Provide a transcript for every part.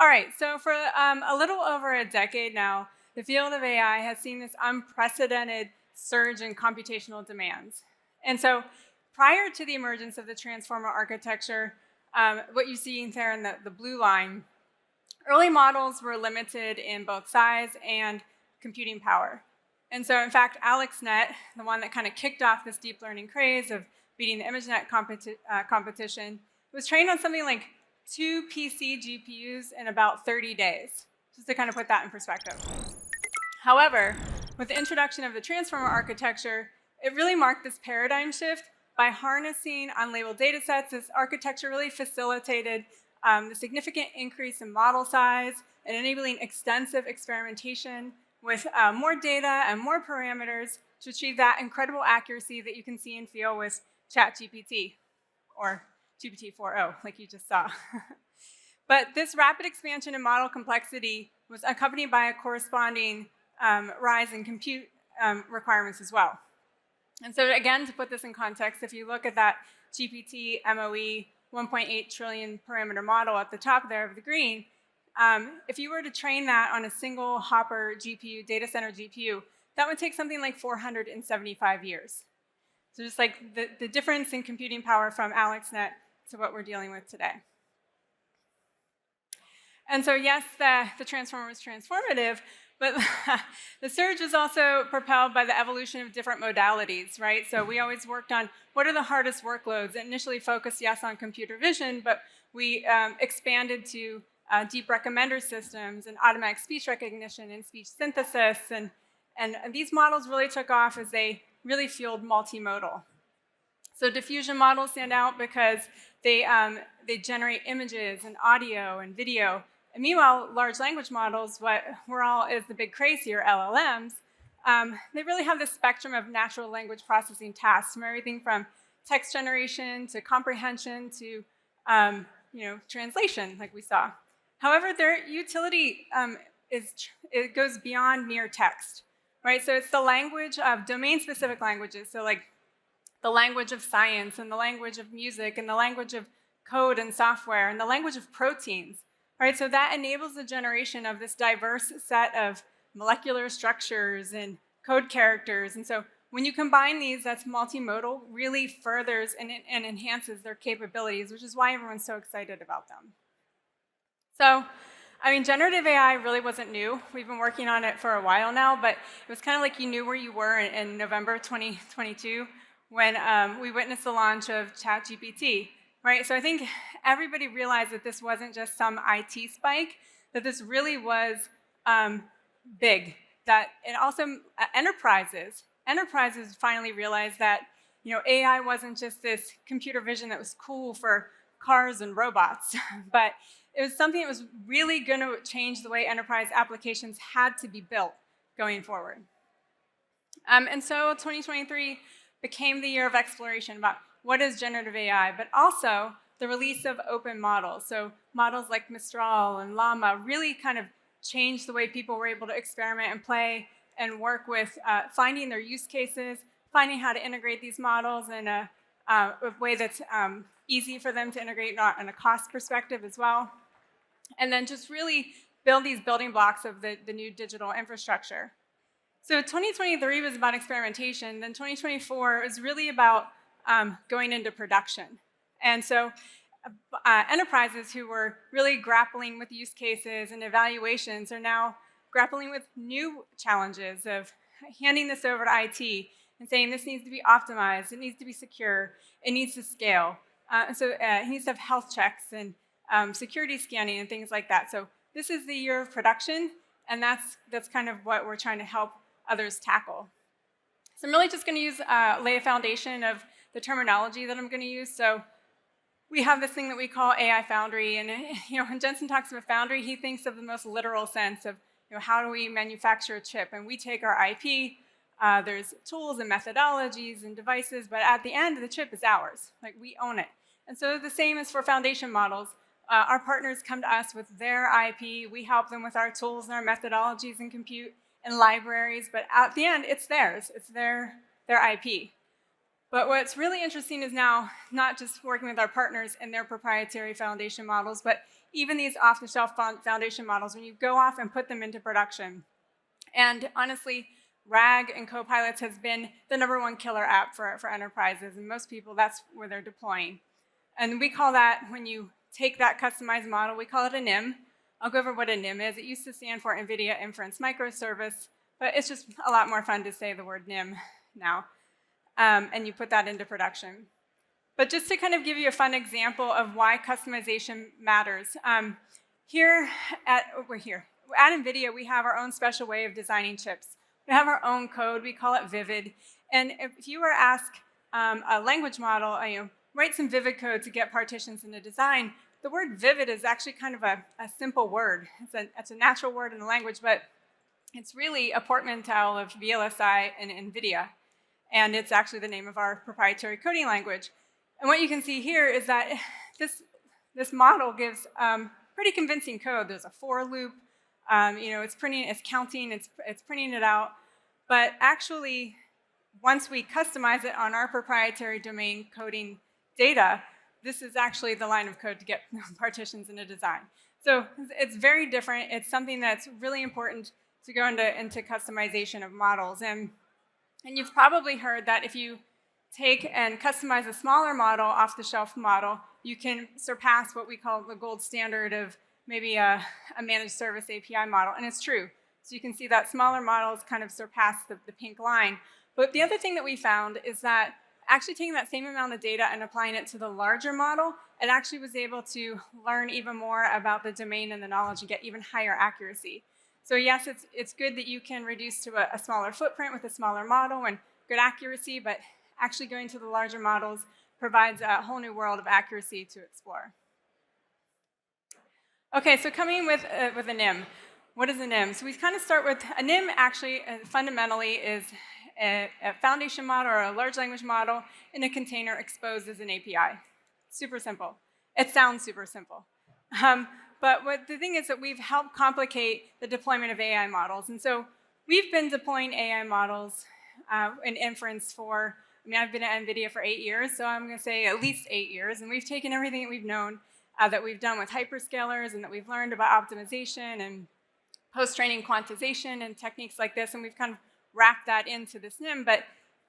All right, so for a little over a decade now, the field of AI has seen this unprecedented surge in computational demands. And so prior to the emergence of the transformer architecture, what you see there in the blue line, early models were limited in both size and computing power. And so in fact, AlexNet, the one that kind of kicked off this deep learning craze of beating the ImageNet competition, was trained on something like 2 PC GPUs in about 30 days, just to kind of put that in perspective. However, with the introduction of the transformer architecture, it really marked this paradigm shift. By harnessing unlabeled data sets, this architecture really facilitated the significant increase in model size and enabling extensive experimentation with more data and more parameters to achieve that incredible accuracy that you can see and feel with ChatGPT, or GPT 4.0, like you just saw. But this rapid expansion in model complexity was accompanied by a corresponding rise in compute requirements as well. And so again, to put this in context, if you look at that GPT MOE 1.8 trillion parameter model at the top there of the green, if you were to train that on a single Hopper GPU, data center GPU, that would take something like 475 years. So just like the difference in computing power from AlexNet to what we're dealing with today. And so yes, the transformer was transformative, but the surge was also propelled by the evolution of different modalities, right? So we always worked on what are the hardest workloads. It initially focused, yes, on computer vision, but we expanded to deep recommender systems and automatic speech recognition and speech synthesis. And these models really took off as they really fueled multimodal. So diffusion models stand out because they generate images and audio and video. And meanwhile, large language models, what we're all is the big craze here, LLMs, they really have this spectrum of natural language processing tasks, from everything from text generation to comprehension to translation, like we saw. However, their utility it goes beyond mere text, right? So it's the language of domain-specific languages, so like the language of science and the language of music and the language of code and software and the language of proteins, right? So that enables the generation of this diverse set of molecular structures and code characters. And so when you combine these, that's multimodal, really furthers and enhances their capabilities, which is why everyone's so excited about them. So, I mean, generative AI really wasn't new. We've been working on it for a while now, but it was kind of like you knew where you were in November 2022 when we witnessed the launch of ChatGPT, right? So I think everybody realized that this wasn't just some IT spike, that this really was big. That it also enterprises finally realized that AI wasn't just this computer vision that was cool for cars and robots, but it was something that was really going to change the way enterprise applications had to be built going forward. And so 2023 became the year of exploration about what is generative AI, but also the release of open models. So models like Mistral and Llama really kind of changed the way people were able to experiment and play and work with finding their use cases, finding how to integrate these models in a way that's easy for them to integrate, not in a cost perspective as well. And then just really build these building blocks of the new digital infrastructure. So 2023 was about experimentation. Then 2024 was really about going into production. And so enterprises who were really grappling with use cases and evaluations are now grappling with new challenges of handing this over to IT and saying this needs to be optimized, it needs to be secure, it needs to scale. So it needs to have health checks and security scanning and things like that. So this is the year of production, and that's kind of what we're trying to help others tackle. So I'm really just going to use lay a foundation of the terminology that I'm going to use. So we have this thing that we call AI foundry, and when Jensen talks about foundry, he thinks of the most literal sense of how do we manufacture a chip, and we take our IP. There's tools and methodologies and devices, but at the end, the chip is ours. Like, we own it. And so the same is for foundation models. Our partners come to us with their IP. We help them with our tools and our methodologies and compute and libraries, but at the end, it's theirs. It's their IP. But what's really interesting is now not just working with our partners and their proprietary foundation models, but even these off-the-shelf foundation models, when you go off and put them into production. And honestly, RAG and Copilots has been the #1 killer app for enterprises, and most people, that's where they're deploying. And we call that, when you take that customized model, we call it a NIM. I'll go over what a NIM is. It used to stand for NVIDIA Inference Microservice, but it's just a lot more fun to say the word NIM now. And you put that into production. But just to kind of give you a fun example of why customization matters, here at NVIDIA, we have our own special way of designing chips. We have our own code. We call it Vivid. And if you were asked a language model, write some Vivid code to get partitions in a design, the word Vivid is actually kind of a simple word. It's a natural word in the language, but it's really a portmanteau of VLSI and NVIDIA. And it's actually the name of our proprietary coding language. And what you can see here is that this model gives pretty convincing code. There's a for loop. It's counting, it's printing it out. But actually, once we customize it on our proprietary domain coding data, this is actually the line of code to get partitions in a design. So it's very different. It's something that's really important to go into customization of models. And you've probably heard that if you take and customize a smaller model, off-the-shelf model, you can surpass what we call the gold standard of maybe a managed service API model, and it's true. So you can see that smaller models kind of surpass the pink line. But the other thing that we found is that actually taking that same amount of data and applying it to the larger model, it actually was able to learn even more about the domain and the knowledge and get even higher accuracy. So yes, it's good that you can reduce to a smaller footprint with a smaller model and good accuracy, but actually going to the larger models provides a whole new world of accuracy to explore. Okay, so coming with a NIM. What is a NIM? So we kind of start with, a NIM actually fundamentally is a foundation model or a large language model in a container exposed as an API. Super simple. It sounds super simple. But the thing is that we've helped complicate the deployment of AI models. And so we've been deploying AI models in inference for, I've been at NVIDIA for 8 years, so I'm going to say at least 8 years. And we've taken everything that we've known, that we've done with hyperscalers and that we've learned about optimization and post-training quantization and techniques like this, and we've kind of wrapped that into this NIM. But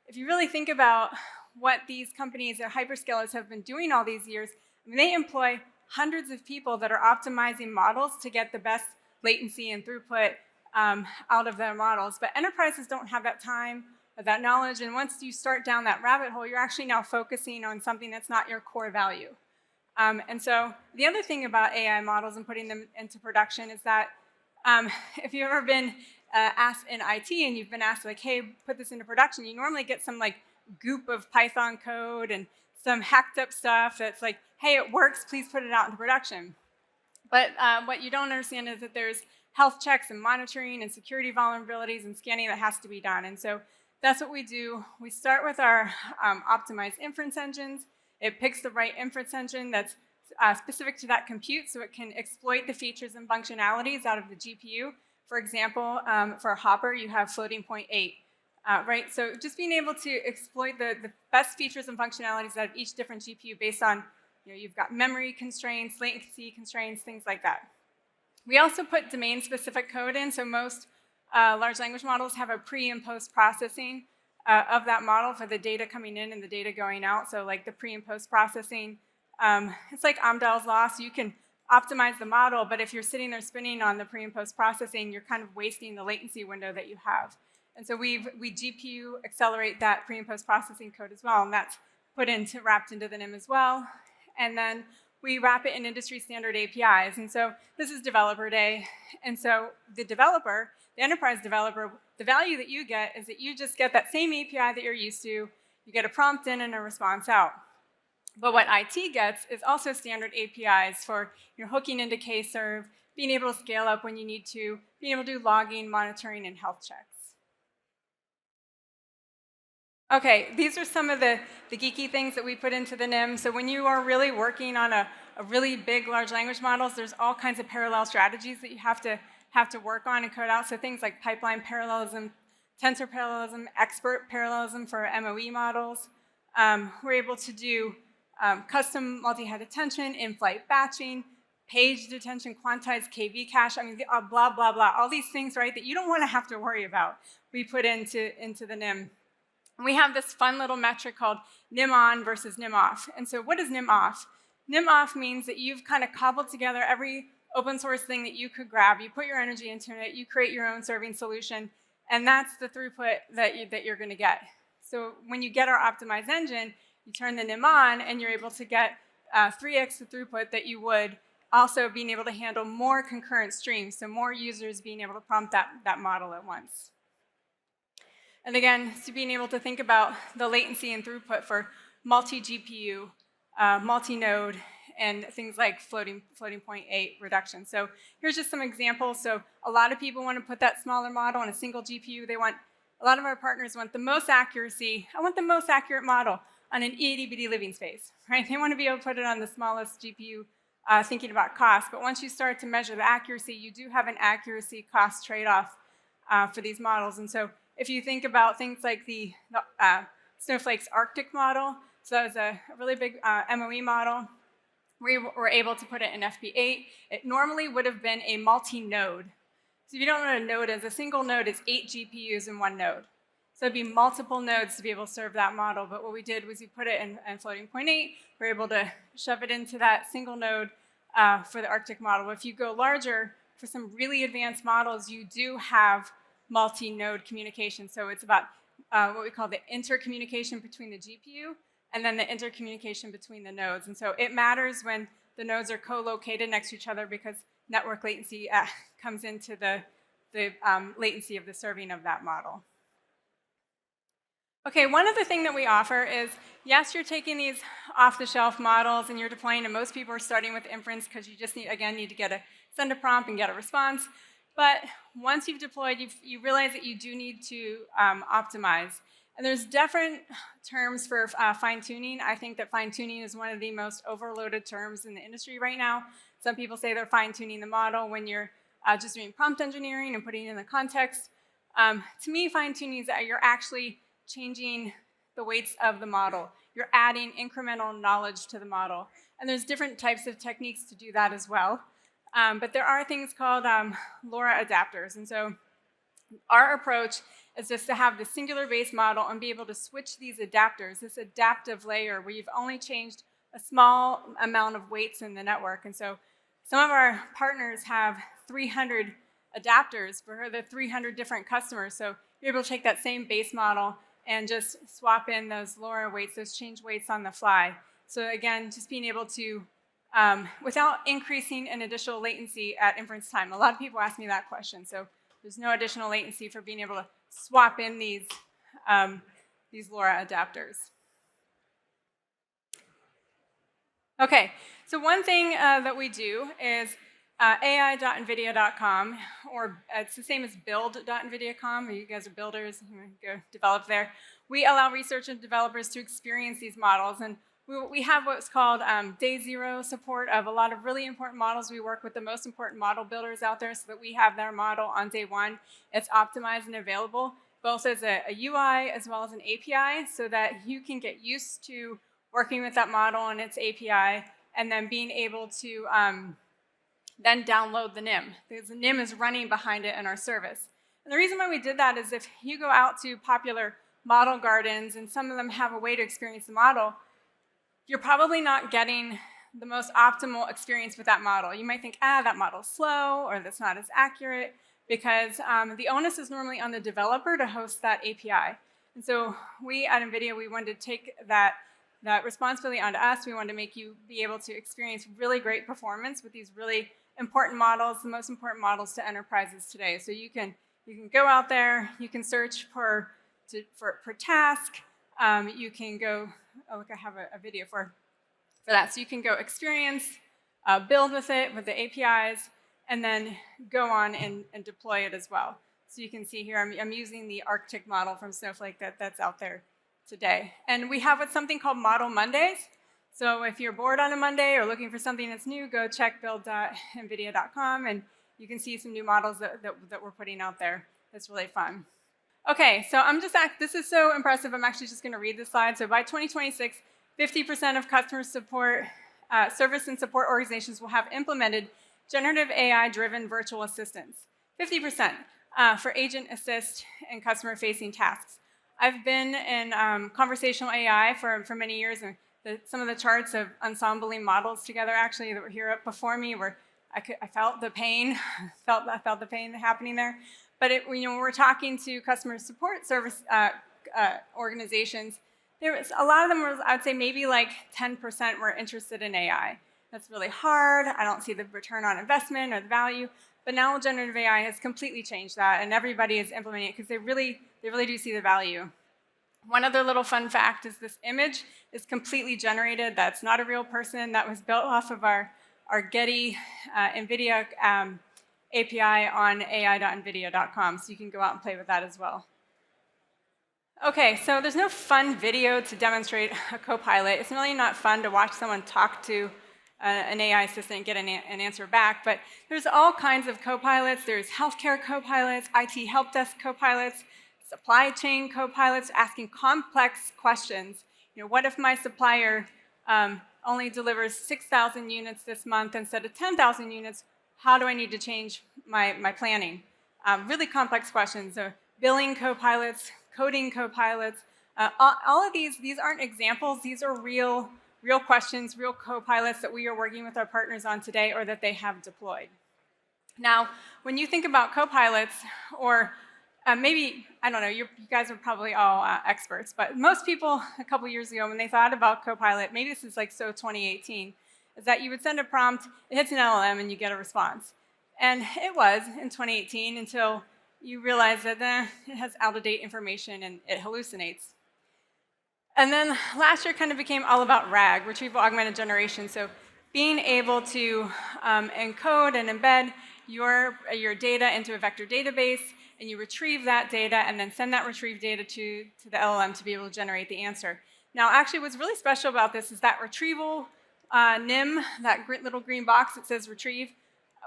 if you really think about what these companies and hyperscalers have been doing all these years, they employ hundreds of people that are optimizing models to get the best latency and throughput out of their models. But enterprises don't have that time or that knowledge, and once you start down that rabbit hole, you're actually now focusing on something that's not your core value. And so the other thing about AI models and putting them into production is that if you've ever been asked in IT and you've been asked, like, hey, put this into production, you normally get some like goop of Python code and some hacked up stuff that's like, hey, it works, please put it out into production. But what you don't understand is that there's health checks and monitoring and security vulnerabilities and scanning that has to be done. And so that's what we do. We start with our optimized inference engines. It picks the right inference engine that's specific to that compute so it can exploit the features and functionalities out of the GPU. For example, for a Hopper, you have floating point 8. Right? So just being able to exploit the best features and functionalities out of each different GPU based on, you've got memory constraints, latency constraints, things like that. We also put domain-specific code in, so most large language models have a pre- and post-processing of that model for the data coming in and the data going out. So like the pre- and post-processing, it's like Amdahl's law, so you can optimize the model, but if you're sitting there spinning on the pre- and post-processing, you're kind of wasting the latency window that you have. And so we GPU accelerate that pre- and post-processing code as well, and that's wrapped into the NIM as well. And then we wrap it in industry standard APIs. And so this is developer day. And so the developer, the enterprise developer, the value that you get is that you just get that same API that you're used to. You get a prompt in and a response out. But what IT gets is also standard APIs for hooking into K-serve, being able to scale up when you need to, being able to do logging, monitoring, and health checks. Okay, these are some of the geeky things that we put into the NIM. So when you are really working on a really big large language models, there's all kinds of parallel strategies that you have to work on and code out. So things like pipeline parallelism, tensor parallelism, expert parallelism for MOE models. We're able to do custom multi-head attention, in-flight batching, page detention, quantized KV cache, I mean, blah, blah, blah, all these things, right, that you don't want to have to worry about, we put into the NIM. And we have this fun little metric called NIM on versus NIM off. And so what is NIM off? NIM off means that you've kind of cobbled together every open source thing that you could grab, you put your energy into it, you create your own serving solution, and that's the throughput that you're going to get. So when you get our optimized engine, you turn the NIM on, and you're able to get 3x the throughput that you would, also being able to handle more concurrent streams, so more users being able to prompt that model at once. And again, so being able to think about the latency and throughput for multi-GPU, multi-node, and things like floating point 8 reduction. So here's just some examples. So a lot of people want to put that smaller model on a single GPU. A lot of our partners want the most accuracy. I want the most accurate model on an itty-bitty living space, right? They want to be able to put it on the smallest GPU, thinking about cost. But once you start to measure the accuracy, you do have an accuracy cost trade-off for these models. And so if you think about things like the Snowflake's Arctic model, so that was a really big MOE model. We were able to put it in FP8. It normally would have been a multi-node. So if you don't know what a node is, a single node is 8 GPUs in one node. So it'd be multiple nodes to be able to serve that model. But what we did was we put it in floating point 8. We're able to shove it into that single node for the Arctic model. If you go larger, for some really advanced models, you do have multi-node communication. So it's about what we call the intercommunication between the GPU and then the intercommunication between the nodes. And so it matters when the nodes are co-located next to each other because network latency comes into the latency of the serving of that model. Okay, one other thing that we offer is, yes, you're taking these off-the-shelf models and you're deploying, and most people are starting with inference because you just need to send a prompt and get a response. But once you've deployed, you realize that you do need to optimize. And there's different terms for fine-tuning. I think that fine-tuning is one of the most overloaded terms in the industry right now. Some people say they're fine-tuning the model when you're just doing prompt engineering and putting it in the context. To me, fine-tuning is that you're actually changing the weights of the model. You're adding incremental knowledge to the model. And there's different types of techniques to do that as well. But there are things called LoRa adapters. And so our approach is just to have the singular base model and be able to switch these adapters, this adaptive layer where you've only changed a small amount of weights in the network. And so some of our partners have 300 adapters for the 300 different customers. So you're able to take that same base model and just swap in those LoRa weights, those change weights on the fly. So again, just being able to, without increasing an additional latency at inference time. A lot of people ask me that question. So there's no additional latency for being able to swap in these LoRa adapters. Okay, so one thing that we do is ai.nvidia.com, or it's the same as build.nvidia.com. You guys are builders, you go develop there. We allow researchers and developers to experience these models, and we have what's called day zero support of a lot of really important models. We work with the most important model builders out there so that we have their model on day one. It's optimized and available, both as a UI as well as an API, so that you can get used to working with that model and its API, and then being able to then download the NIM, because the NIM is running behind it in our service. And the reason why we did that is if you go out to popular model gardens, and some of them have a way to experience the model, you're probably not getting the most optimal experience with that model. You might think, that model's slow, or that's not as accurate, because the onus is normally on the developer to host that API. And so we at NVIDIA, we wanted to take that responsibility onto us. We wanted to make you be able to experience really great performance with these really important models, the most important models to enterprises today. So you can go out there, you can search per task, you can go, oh look, I have a video for that. So you can go experience, build with it, with the APIs, and then go on and deploy it as well. So you can see here, I'm using the Arctic model from Snowflake that's out there today. And we have something called Model Mondays. So if you're bored on a Monday or looking for something that's new, go check build.nvidia.com, and you can see some new models that we're putting out there. It's really fun. Okay, so this is so impressive, I'm actually just going to read this slide. So by 2026, 50% of customer support service and support organizations will have implemented generative AI-driven virtual assistants. 50% for agent assist and customer-facing tasks. I've been in conversational AI for many years, and some of the charts of ensembling models together actually that were here up before me were, I felt the pain, I felt the pain happening there. But when we're talking to customer support service organizations, there was a lot of them were, I would say maybe like 10% were interested in AI. That's really hard. I don't see the return on investment or the value. But now generative AI has completely changed that, and everybody is implementing it because they really do see the value. One other little fun fact is this image is completely generated. That's not a real person. That was built off of our Getty NVIDIA API on ai.nvidia.com, so you can go out and play with that as well. Okay, so there's no fun video to demonstrate a copilot. It's really not fun to watch someone talk to an AI assistant and get an answer back, but there's all kinds of copilots. There's healthcare copilots, IT help desk copilots, supply chain copilots asking complex questions. What if my supplier only delivers 6,000 units this month instead of 10,000 units? How do I need to change my planning? Really complex questions. So billing copilots, coding copilots. All of these aren't examples. These are real questions, real copilots that we are working with our partners on today or that they have deployed. Now, when you think about copilots, or maybe, I don't know, you guys are probably all experts, but most people a couple years ago when they thought about Copilot, maybe this is like so 2018, is that you would send a prompt, it hits an LLM, and you get a response. And it was in 2018 until you realize that it has out-of-date information and it hallucinates. And then last year kind of became all about RAG, retrieval augmented generation. So being able to encode and embed your data into a vector database, and you retrieve that data and then send that retrieved data to the LLM to be able to generate the answer. Now, actually, what's really special about this is that retrieval NIM, that little green box that says retrieve.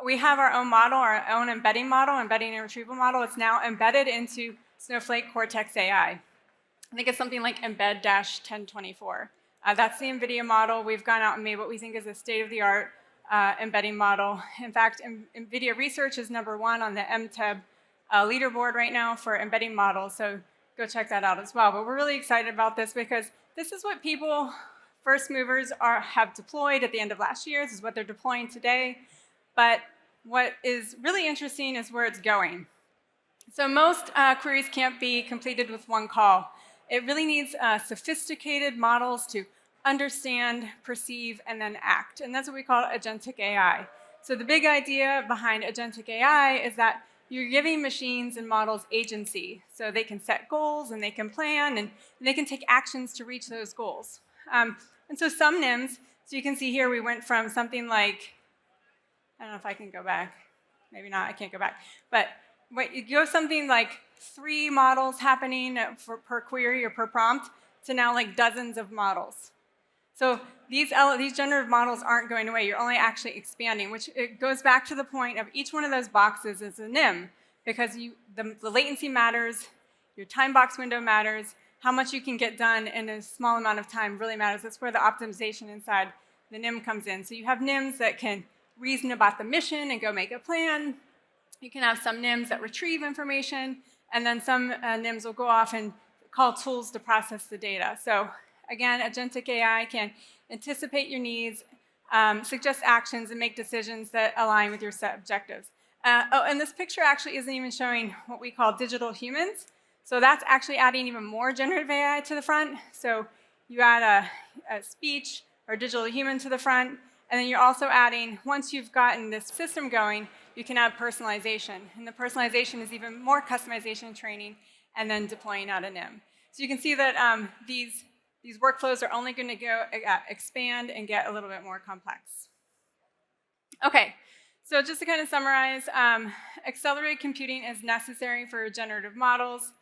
We have our own model, our own embedding model, embedding and retrieval model. It's now embedded into Snowflake Cortex AI. I think it's something like embed-1024. That's the NVIDIA model. We've gone out and made what we think is a state-of-the-art embedding model. In fact, NVIDIA Research is #1 on the MTEB leaderboard right now for embedding models, so go check that out as well. But we're really excited about this because this is what people, first movers, have deployed at the end of last year. This is what they're deploying today. But what is really interesting is where it's going. So most queries can't be completed with one call. It really needs sophisticated models to understand, perceive, and then act. And that's what we call agentic AI. So the big idea behind agentic AI is that you're giving machines and models agency. So they can set goals, and they can plan, and they can take actions to reach those goals. And so some NIMs, so you can see here we went from something like, I don't know if I can go back. Maybe not, I can't go back. But you go something like 3 models happening per query or per prompt to now like dozens of models. So these generative models aren't going away. You're only actually expanding, which it goes back to the point of each one of those boxes is a NIM, because the latency matters, your time box window matters, how much you can get done in a small amount of time really matters. That's where the optimization inside the NIM comes in. So you have NIMs that can reason about the mission and go make a plan. You can have some NIMs that retrieve information, and then some NIMs will go off and call tools to process the data. So again, agentic AI can anticipate your needs, suggest actions, and make decisions that align with your set objectives. And this picture actually isn't even showing what we call digital humans. So that's actually adding even more generative AI to the front. So you add a speech or digital human to the front, and then you're also adding, once you've gotten this system going, you can add personalization. And the personalization is even more customization and training, and then deploying out a NIM. So you can see that these workflows are only going to go expand and get a little bit more complex. Okay, so just to kind of summarize, accelerated computing is necessary for generative models.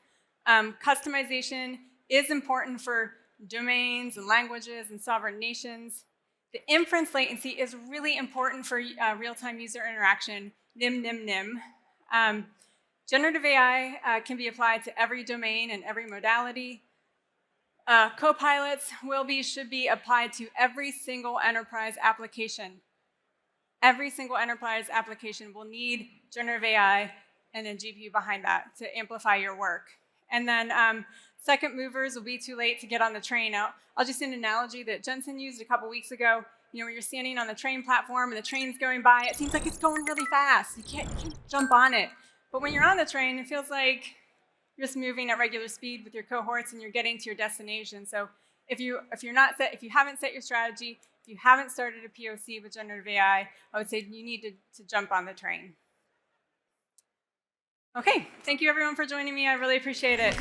Customization is important for domains and languages and sovereign nations. The inference latency is really important for real-time user interaction, NIM. Generative AI can be applied to every domain and every modality. Co-pilots should be applied to every single enterprise application. Every single enterprise application will need generative AI and a GPU behind that to amplify your work. And then second movers will be too late to get on the train. I'll just use an analogy that Jensen used a couple weeks ago. You know, when you're standing on the train platform and the train's going by, it seems like it's going really fast. You can't jump on it. But when you're on the train, it feels like you're just moving at regular speed with your cohorts and you're getting to your destination. So if you haven't set your strategy, if you haven't started a POC with generative AI, I would say you need to jump on the train. Okay, thank you everyone for joining me. I really appreciate it.